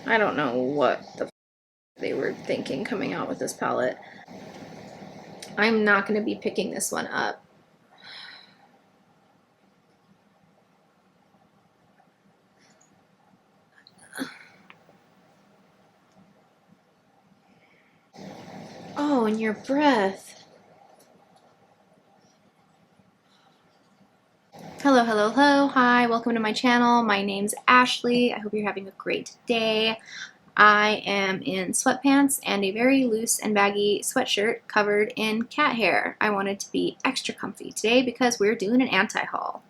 I don't know what the they were thinking coming out with this palette. I'm not going to be picking this one up. Oh, and your breath. Hello, hello, hello. Hi, welcome to my channel. My name's Ashley. I hope you're having a great day. I am in sweatpants and a very loose and baggy sweatshirt covered in cat hair. I wanted to be extra comfy today because we're doing an anti-haul.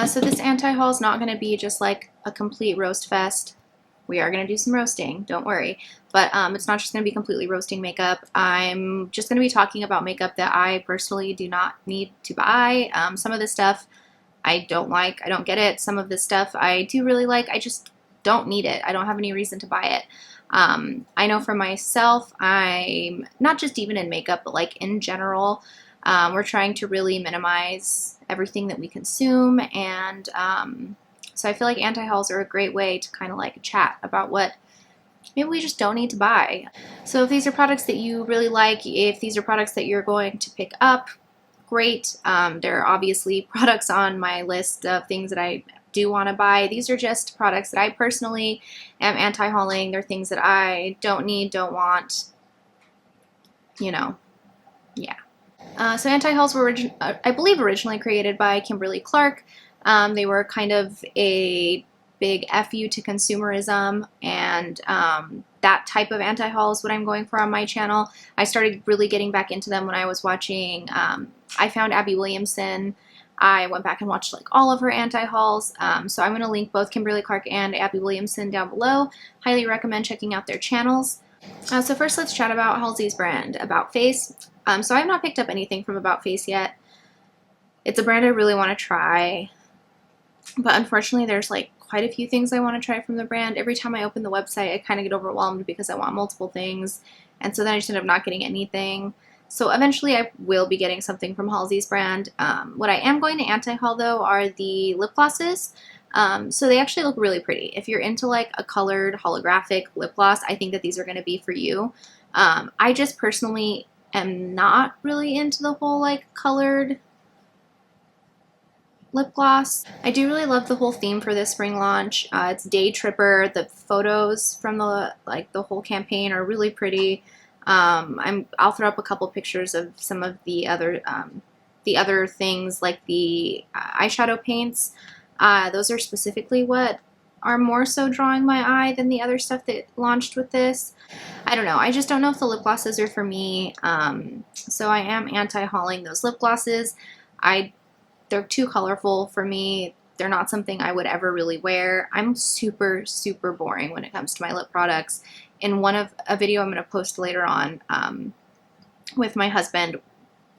So this anti-haul is not going to be just like a complete roast fest. We are going to do some roasting, don't worry. But it's not just going to be completely roasting makeup. I'm just going to be talking about makeup that I personally do not need to buy. Some of this stuff I don't like, I don't get it. Some of this stuff I do really like, I just don't need it. I don't have any reason to buy it. I know for myself, I'm not just even in makeup, but like in general, we're trying to really minimize everything that we consume, and so I feel like anti-hauls are a great way to kind of like chat about what maybe we just don't need to buy. So if these are products that you really like, if these are products that you're going to pick up, great. There are obviously products on my list of things that I do want to buy. These are just products that I personally am anti-hauling. They're things that I don't need, don't want, you know, yeah. So anti-hauls were, I believe, originally created by Kimberly Clark. They were kind of a big FU to consumerism, and that type of anti-haul is what I'm going for on my channel. I started really getting back into them when I was watching, I found Abby Williamson. I went back and watched like all of her anti-hauls, so I'm going to link both Kimberly Clark and Abby Williamson down below. Highly recommend checking out their channels. So first let's chat about Halsey's brand, About Face. So I've not picked up anything from About Face yet. It's a brand I really want to try, but unfortunately there's like quite a few things I want to try from the brand. Every time I open the website, I kind of get overwhelmed because I want multiple things, and so then I just end up not getting anything. So eventually I will be getting something from Halsey's brand. What I am going to anti-haul though are the lip glosses. So they actually look really pretty. If you're into like a colored holographic lip gloss, I think that these are going to be for you. I just personally am not really into the whole like colored lip gloss. I do really love the whole theme for this spring launch. It's Day Tripper. The photos from the whole campaign are really pretty. I'll throw up a couple pictures of some of the other things like the eyeshadow paints. Those are specifically what are more so drawing my eye than the other stuff that launched with this. I don't know. I just don't know if the lip glosses are for me. So I am anti-hauling those lip glosses. They're too colorful for me. They're not something I would ever really wear. I'm super, super boring when it comes to my lip products. In a video I'm going to post later on with my husband,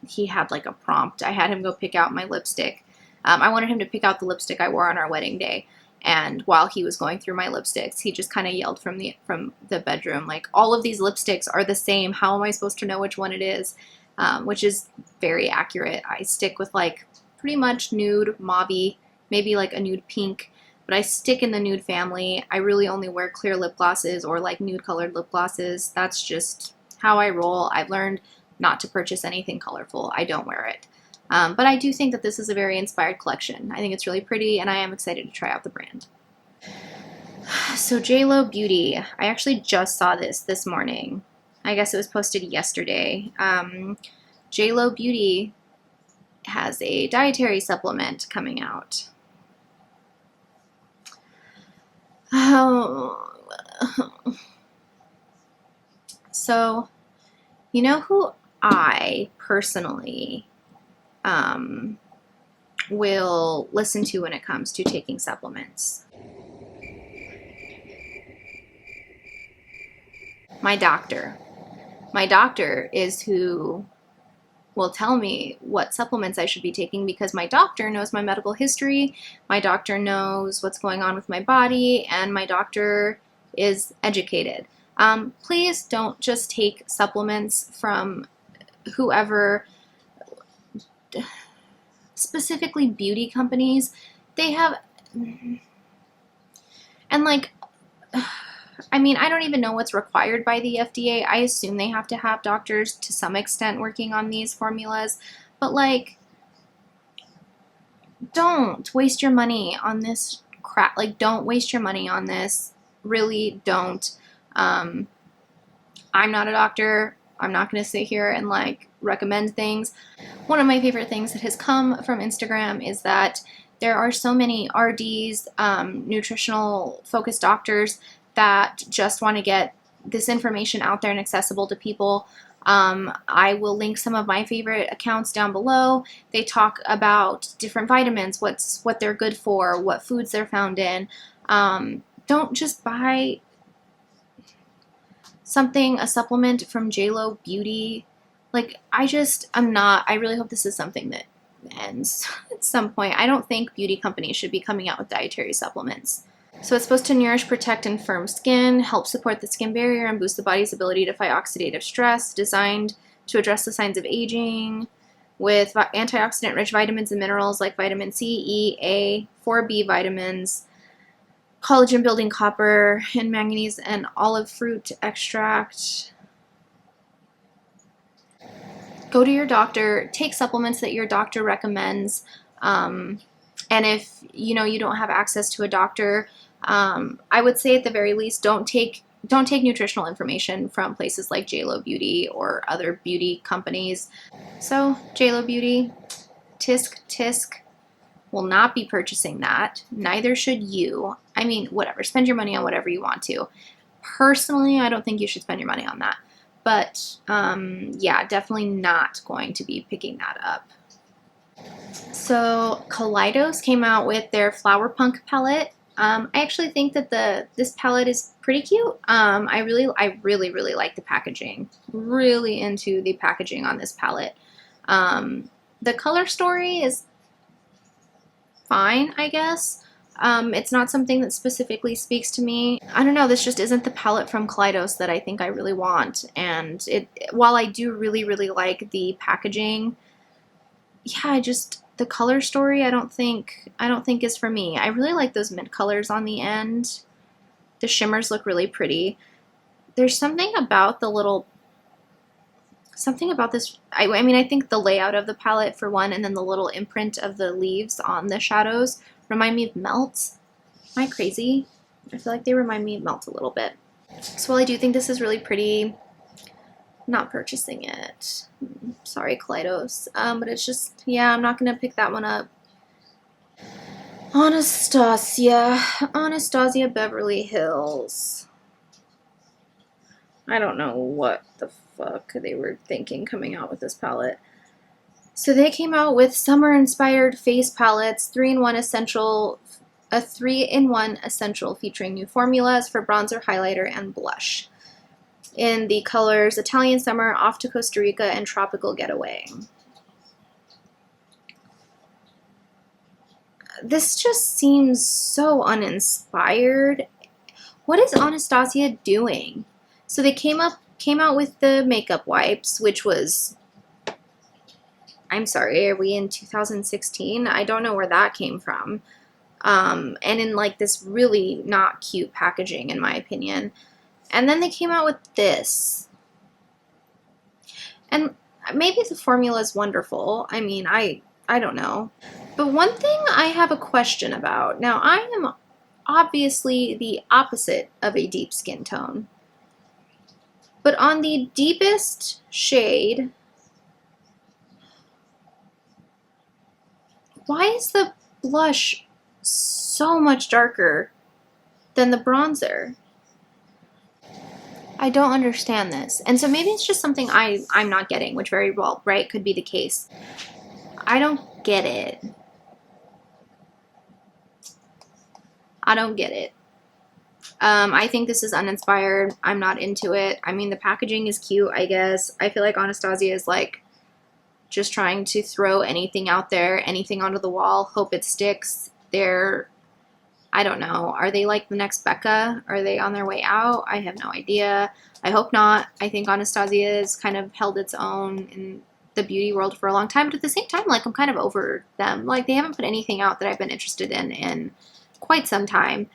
he had like a prompt. I had him go pick out my lipstick. I wanted him to pick out the lipstick I wore on our wedding day. And while he was going through my lipsticks, he just kind of yelled from the bedroom, like, all of these lipsticks are the same. How am I supposed to know which one it is? Which is very accurate. I stick with like pretty much nude, mauve-y, maybe like a nude pink, but I stick in the nude family. I really only wear clear lip glosses or like nude colored lip glosses. That's just how I roll. I've learned not to purchase anything colorful. I don't wear it. But I do think that this is a very inspired collection. I think it's really pretty, and I am excited to try out the brand. So Jlo Beauty. I actually just saw this morning. I guess it was posted yesterday. Jlo Beauty has a dietary supplement coming out. So, you know who I personally will listen to when it comes to taking supplements? My doctor. My doctor is who will tell me what supplements I should be taking, because my doctor knows my medical history, my doctor knows what's going on with my body, and my doctor is educated. Please don't just take supplements from whoever, specifically beauty companies. They have, and like, I mean, I don't even know what's required by the FDA. I assume they have to have doctors to some extent working on these formulas, but like, don't waste your money on this crap. Like, don't waste your money on this. Really don't. I'm not a doctor. I'm not going to sit here and like recommend things. One of my favorite things that has come from Instagram is that there are so many RDs, nutritional focused doctors that just want to get this information out there and accessible to people. I will link some of my favorite accounts down below. They talk about different vitamins, what they're good for, what foods they're found in. Don't just buy a supplement from Jlo Beauty. Like, I really hope this is something that ends at some point. I don't think beauty companies should be coming out with dietary supplements. So it's supposed to nourish, protect, and firm skin, help support the skin barrier, and boost the body's ability to fight oxidative stress, designed to address the signs of aging, with antioxidant-rich vitamins and minerals like vitamin C, E, A, 4B vitamins, collagen-building copper, and manganese, and olive fruit extract. Go to your doctor, take supplements that your doctor recommends, and if you don't have access to a doctor, I would say at the very least, don't take nutritional information from places like Jlo Beauty or other beauty companies. So Jlo Beauty, tisk, will not be purchasing that. Neither should you. I mean, whatever. Spend your money on whatever you want to. Personally, I don't think you should spend your money on that. But yeah, definitely not going to be picking that up. So Kaleidos came out with their Flower Punk palette. I actually think that this palette is pretty cute. I really like the packaging. Really into the packaging on this palette. The color story is fine, I guess. It's not something that specifically speaks to me. I don't know, this just isn't the palette from Kaleidos that I think I really want. And while I do really like the packaging, yeah, the color story I don't think is for me. I really like those mint colors on the end. The shimmers look really pretty. There's something about this. I mean, I think the layout of the palette for one, and then the little imprint of the leaves on the shadows remind me of Melt. Am I crazy? I feel like they remind me of Melt a little bit. So while I do think this is really pretty, not purchasing it. Sorry, Kaleidos. But it's just, yeah, I'm not going to pick that one up. Anastasia Beverly Hills. I don't know what the fuck they were thinking coming out with this palette. So they came out with summer-inspired face palettes, 3-in-1 essential, a 3-in-1 essential featuring new formulas for bronzer, highlighter, and blush in the colors Italian Summer, Off to Costa Rica, and Tropical Getaway. This just seems so uninspired. What is Anastasia doing? So they came out with the makeup wipes, which was, I'm sorry, are we in 2016? I don't know where that came from. And in like this really not cute packaging, in my opinion. And then they came out with this. And maybe the formula is wonderful. I mean, I don't know. But one thing I have a question about. Now, I am obviously the opposite of a deep skin tone. But on the deepest shade, why is the blush so much darker than the bronzer? I don't understand this. And so maybe it's just something I'm not getting, which very well, right, could be the case. I don't get it. I don't get it. I think this is uninspired. I'm not into it. I mean, the packaging is cute, I guess. I feel like Anastasia is like just trying to throw anything out there, anything onto the wall, hope it sticks. I I don't know. Are they like the next Becca? Are they on their way out? I have no idea. I hope not. I think Anastasia has kind of held its own in the beauty world for a long time, but at the same time, like, I'm kind of over them. Like, they haven't put anything out that I've been interested in quite some time.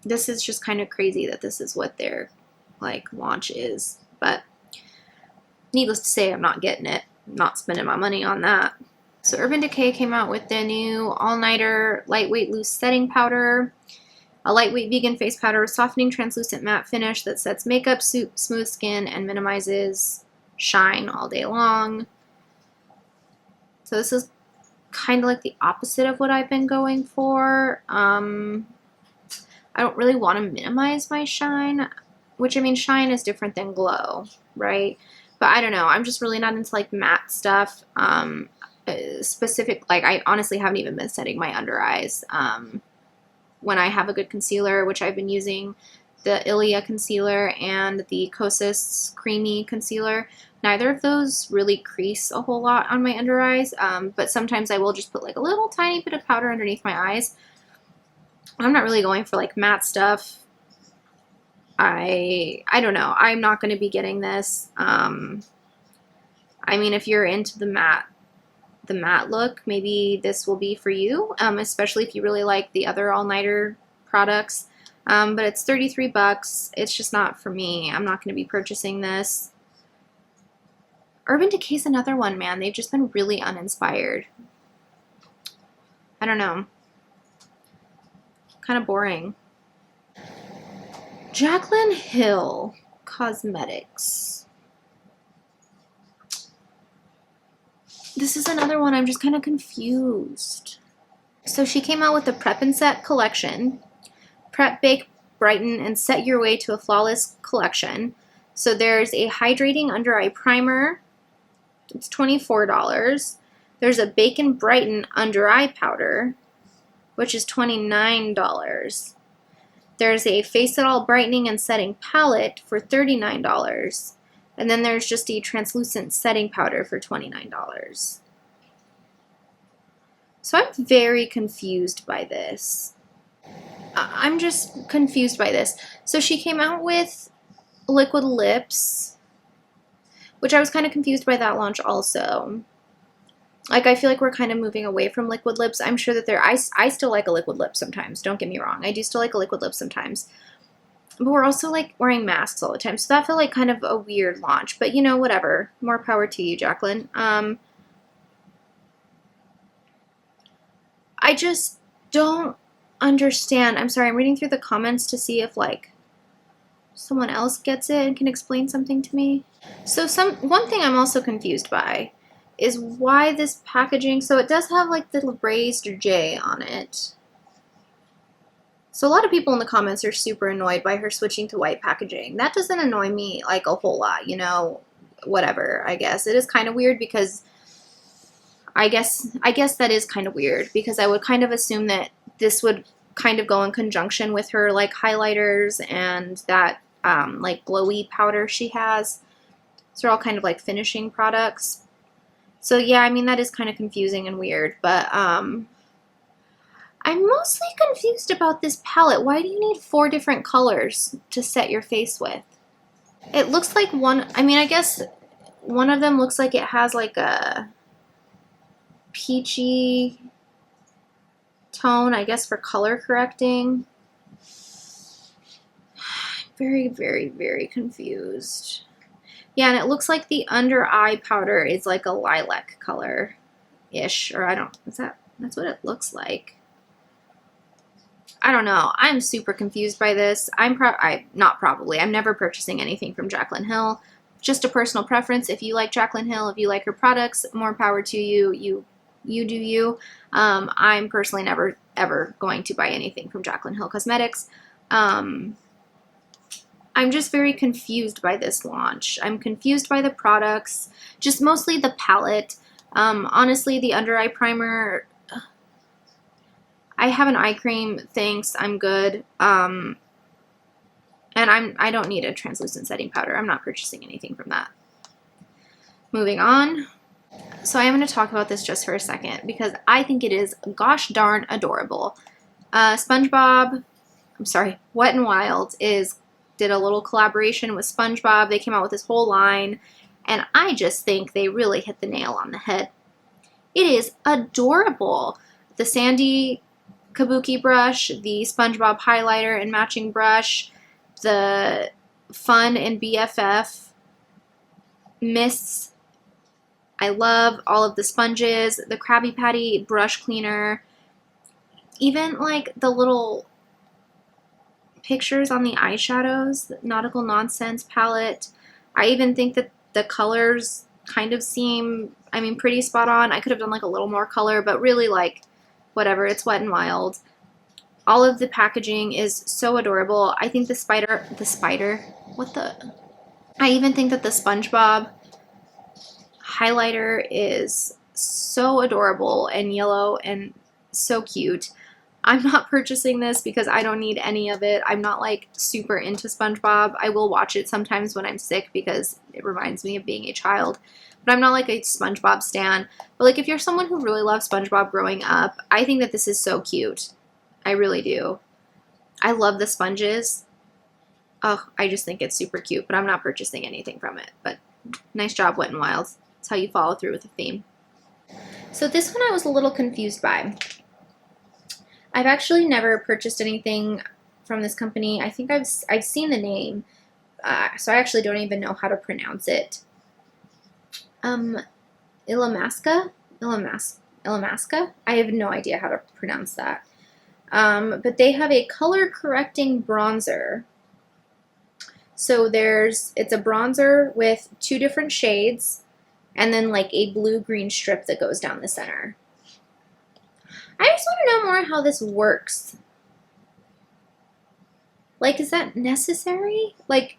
This is just kind of crazy that this is what their, like, launch is. But needless to say, I'm not getting it. I'm not spending my money on that. So Urban Decay came out with the new all-nighter lightweight loose setting powder. A lightweight vegan face powder with softening translucent matte finish that sets makeup, smooth skin, and minimizes shine all day long. So this is kind of like the opposite of what I've been going for. I don't really want to minimize my shine, which, I mean, shine is different than glow, right? But I don't know. I'm just really not into like matte stuff. Specific, like, I honestly haven't even been setting my under eyes. When I have a good concealer, which I've been using the Ilia concealer and the Kosas creamy concealer, neither of those really crease a whole lot on my under eyes, but sometimes I will just put like a little tiny bit of powder underneath my eyes. I'm not really going for like matte stuff. I don't know. I'm not going to be getting this. I mean, if you're into the matte look, maybe this will be for you, especially if you really like the other all-nighter products. But it's 33 bucks. It's just not for me. I'm not going to be purchasing this. Urban Decay's another one, man. They've just been really uninspired. I don't know. Kind of boring. Jaclyn Hill Cosmetics. This is another one I'm just kind of confused. So she came out with the Prep and Set collection. Prep, Bake, Brighten, and Set Your Way to a Flawless collection. So there's a hydrating under eye primer. It's $24. There's a Bake and Brighten under eye powder, which is $29. There's a Face It All Brightening and Setting palette for $39. And then there's just a translucent setting powder for $29. So I'm very confused by this. I'm just confused by this. So she came out with liquid lips, which I was kind of confused by that launch also. Like, I feel like we're kind of moving away from liquid lips. I'm sure that I still like a liquid lip sometimes. Don't get me wrong. I do still like a liquid lip sometimes. But we're also, like, wearing masks all the time. So that felt like kind of a weird launch. But, you know, whatever. More power to you, Jaclyn. I just don't understand. I'm sorry, I'm reading through the comments to see if, like, someone else gets it and can explain something to me. So one thing I'm also confused by is why this packaging... So it does have, like, the raised J on it. So a lot of people in the comments are super annoyed by her switching to white packaging. That doesn't annoy me, like, a whole lot, you know, whatever, I guess. It is kind of weird because I guess that is kind of weird because I would kind of assume that this would kind of go in conjunction with her, like, highlighters and that, like, glowy powder she has. So they're all kind of, like, finishing products. So, yeah, I mean, that is kind of confusing and weird, but, I'm mostly confused about this palette. Why do you need 4 different colors to set your face with? It looks like one, I mean, I guess one of them looks like it has like a peachy tone, I guess for color correcting. Very, very, very confused. Yeah, and it looks like the under eye powder is like a lilac color-ish, or I don't, that's what it looks like. I don't know. I'm super confused by this. I'm never purchasing anything from Jaclyn Hill. Just a personal preference. If you like Jaclyn Hill, if you like her products, more power to you. You do you. I'm personally never, ever going to buy anything from Jaclyn Hill Cosmetics. I'm just very confused by this launch. I'm confused by the products. Just mostly the palette. Honestly, the under eye primer... I have an eye cream, thanks, I'm good. And I don't need a translucent setting powder. I'm not purchasing anything from that. Moving on. So I am going to talk about this just for a second because I think it is gosh darn adorable. SpongeBob, I'm sorry, Wet n Wild did a little collaboration with SpongeBob. They came out with this whole line, and I just think they really hit the nail on the head. It is adorable. The Sandy Kabuki brush, the SpongeBob highlighter and matching brush, the Fun and BFF mists. I love all of the sponges, the Krabby Patty brush cleaner, even like the little pictures on the eyeshadows, the Nautical Nonsense palette. I even think that the colors kind of seem, I mean, pretty spot on. I could have done like a little more color, but really like whatever, it's Wet n Wild. All of the packaging is so adorable. I think I even think that the SpongeBob highlighter is so adorable and yellow and so cute. I'm not purchasing this because I don't need any of it. I'm not like super into SpongeBob. I will watch it sometimes when I'm sick because it reminds me of being a child. But I'm not like a SpongeBob stan. But like if you're someone who really loved SpongeBob growing up, I think that this is so cute. I really do. I love the sponges. Oh, I just think it's super cute, but I'm not purchasing anything from it. But nice job, Wet n Wild. That's how you follow through with a theme. So this one I was a little confused by. I've actually never purchased anything from this company. I think I've seen the name, so I actually don't even know how to pronounce it. Illamasqua? Illamasqua? I have no idea how to pronounce that. But they have a color correcting bronzer. So it's a bronzer with 2 different shades and then like a blue-green strip that goes down the center. I just want to know more how this works. Like, is that necessary? Like,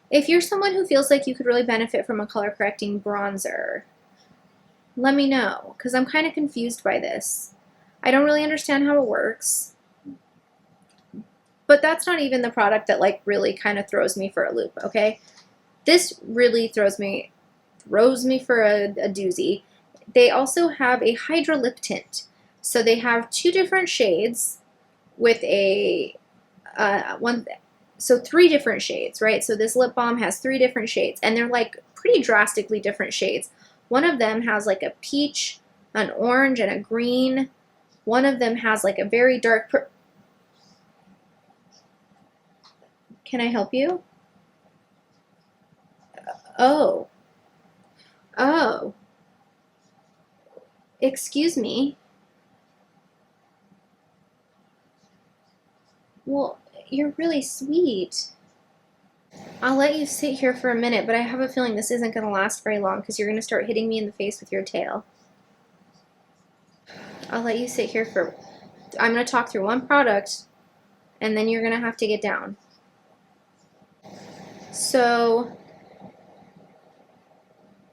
if you're someone who feels like you could really benefit from a color correcting bronzer, let me know, because I'm kind of confused by this. I don't really understand how it works. But that's not even the product that like really kind of throws me for a loop, okay? This really throws me for a doozy. They also have a Hydra lip tint. So they have 2 different shades with a 3 different shades, right? So this lip balm has 3 different shades, and they're like pretty drastically different shades. One of them has like a peach, an orange, and a green. One of them has like a very dark Can I help you? Oh. Oh. Excuse me. Well, you're really sweet. I'll let you sit here for a minute, but I have a feeling this isn't going to last very long because you're going to start hitting me in the face with your tail. I'll let you sit here I'm going to talk through one product, and then you're going to have to get down. So,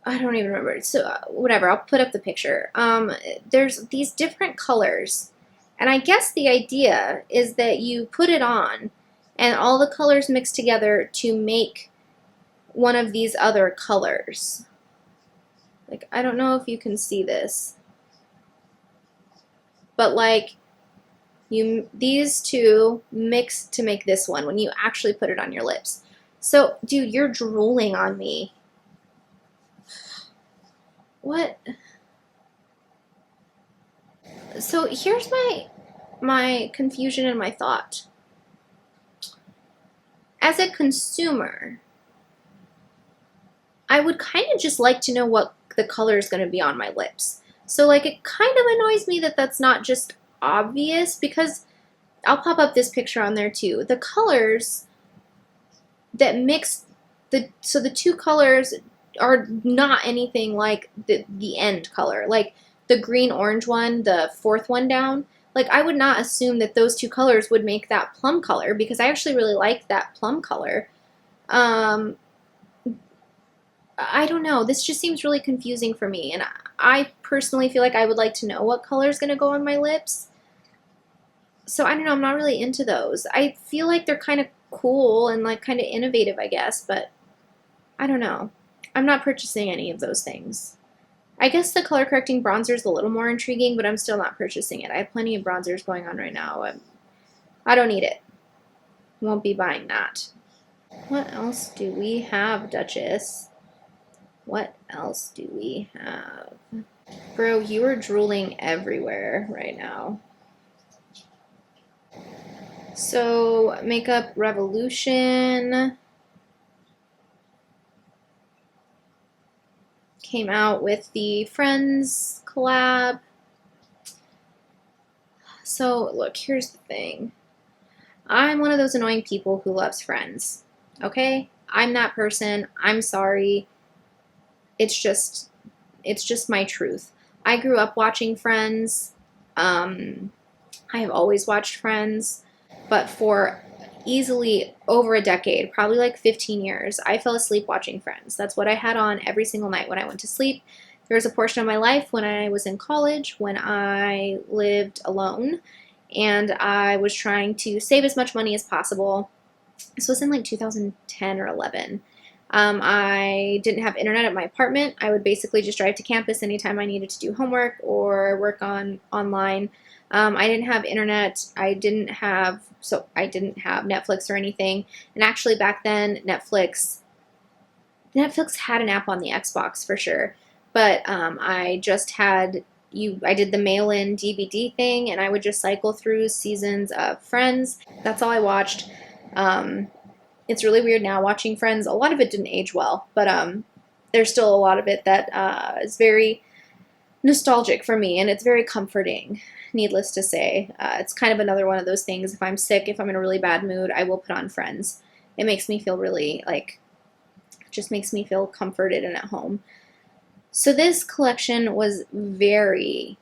I don't even remember. So, whatever, I'll put up the picture. There's these different colors, and I guess the idea is that you put it on, and all the colors mix together to make one of these other colors. Like, I don't know if you can see this, but like, these 2 mix to make this one when you actually put it on your lips. So, dude, you're drooling on me. What? So here's my confusion and my thought. As a consumer, I would kind of just like to know what the color is going to be on my lips. So like it kind of annoys me that that's not just obvious, because I'll pop up this picture on there too. The colors that mix the 2 colors are not anything like the end color. Like the green orange one, the 4th one down, like I would not assume that those 2 colors would make that plum color, because I actually really like that plum color. I don't know, this just seems really confusing for me, and I personally feel like I would like to know what color is going to go on my lips. So I don't know, I'm not really into those. I feel like they're kind of cool and like kind of innovative, I guess, but I don't know. I'm not purchasing any of those things. I guess the color correcting bronzer is a little more intriguing, but I'm still not purchasing it. I have plenty of bronzers going on right now. I don't need it. Won't be buying that. What else do we have, Duchess? What else do we have? Bro, you are drooling everywhere right now. So, Makeup Revolution came out with the Friends collab. So, look, here's the thing. I'm one of those annoying people who loves Friends. Okay? I'm that person. I'm sorry. It's just my truth. I grew up watching Friends. I have always watched Friends, but for easily over a decade, probably like 15 years, I fell asleep watching Friends. That's what I had on every single night when I went to sleep. There was a portion of my life when I was in college, when I lived alone, and I was trying to save as much money as possible. This was in like 2010 or 11. I didn't have internet at my apartment. I would basically just drive to campus anytime I needed to do homework or work online. I didn't have internet. I didn't have Netflix or anything. And actually back then, Netflix had an app on the Xbox for sure. But I just had I did the mail-in DVD thing, and I would just cycle through seasons of Friends. That's all I watched. It's really weird now watching Friends. A lot of it didn't age well, but there's still a lot of it that is very nostalgic for me, and it's very comforting, needless to say. It's kind of another one of those things. If I'm sick, if I'm in a really bad mood, I will put on Friends. It makes me feel really, just makes me feel comforted and at home. So this collection was very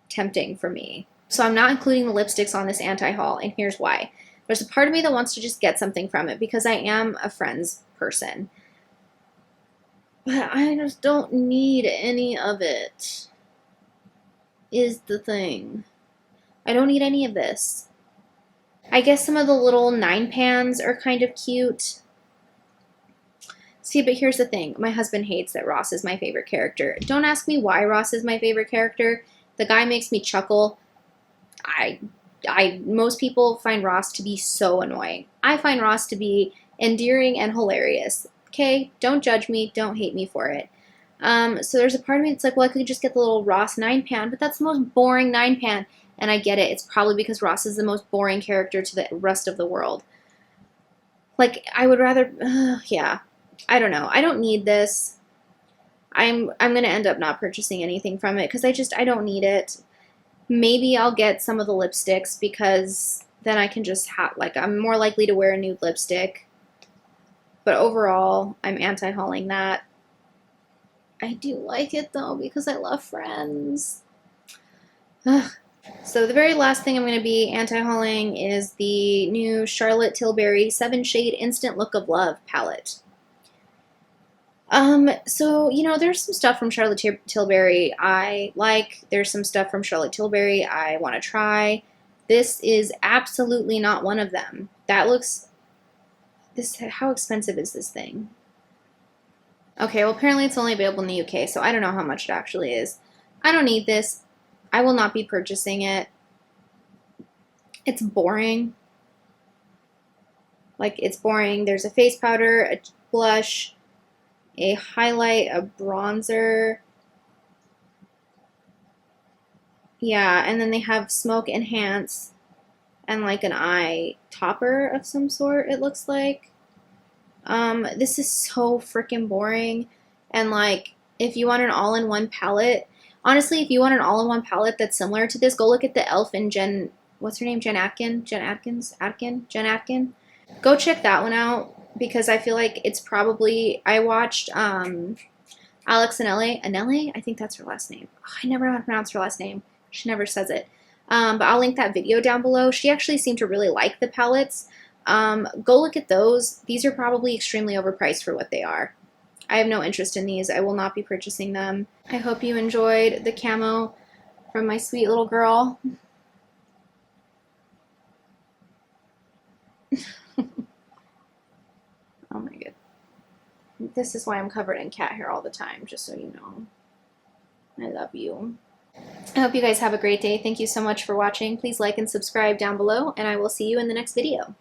tempting for me. So I'm not including the lipsticks on this anti-haul, and here's why. There's a part of me that wants to just get something from it because I am a Friends person. But I just don't need any of it, is the thing. I don't need any of this. I guess some of the little 9 pans are kind of cute. See, but here's the thing. My husband hates that Ross is my favorite character. Don't ask me why Ross is my favorite character. The guy makes me chuckle. Most people find Ross to be so annoying. I find Ross to be endearing and hilarious. Okay, don't judge me. Don't hate me for it. So there's a part of me that's like, well, I could just get the little Ross 9 pan, but that's the most boring 9 pan. And I get it. It's probably because Ross is the most boring character to the rest of the world. Like, I would rather, yeah. I don't know. I don't need this. I'm going to end up not purchasing anything from it because I don't need it. Maybe I'll get some of the lipsticks because then I can just I'm more likely to wear a nude lipstick. But overall, I'm anti-hauling that. I do like it though because I love Friends. Ugh. So the very last thing I'm going to be anti-hauling is the new Charlotte Tilbury 7 Shade Instant Look of Love palette. So, there's some stuff from Charlotte Tilbury I like. There's some stuff from Charlotte Tilbury I want to try. This is absolutely not one of them. How expensive is this thing? Okay, well, apparently it's only available in the UK, so I don't know how much it actually is. I don't need this. I will not be purchasing it. It's boring. It's boring. There's a face powder, a blush, a highlight, a bronzer. Yeah, and then they have Smoke Enhance and an eye topper of some sort, it looks like. This is so freaking boring. And if you want an all-in-one palette, honestly, if you want an all-in-one palette that's similar to this, go look at the e.l.f. and what's her name? Jen Atkin? Go check that one out. Because I feel like it's probably, I watched Alex Anele, I think that's her last name. Oh, I never know how to pronounce her last name. She never says it. But I'll link that video down below. She actually seemed to really like the palettes. Go look at those. These are probably extremely overpriced for what they are. I have no interest in these. I will not be purchasing them. I hope you enjoyed the camo from my sweet little girl. Oh my god. This is why I'm covered in cat hair all the time, just so you know. I love you. I hope you guys have a great day. Thank you so much for watching. Please like and subscribe down below, and I will see you in the next video.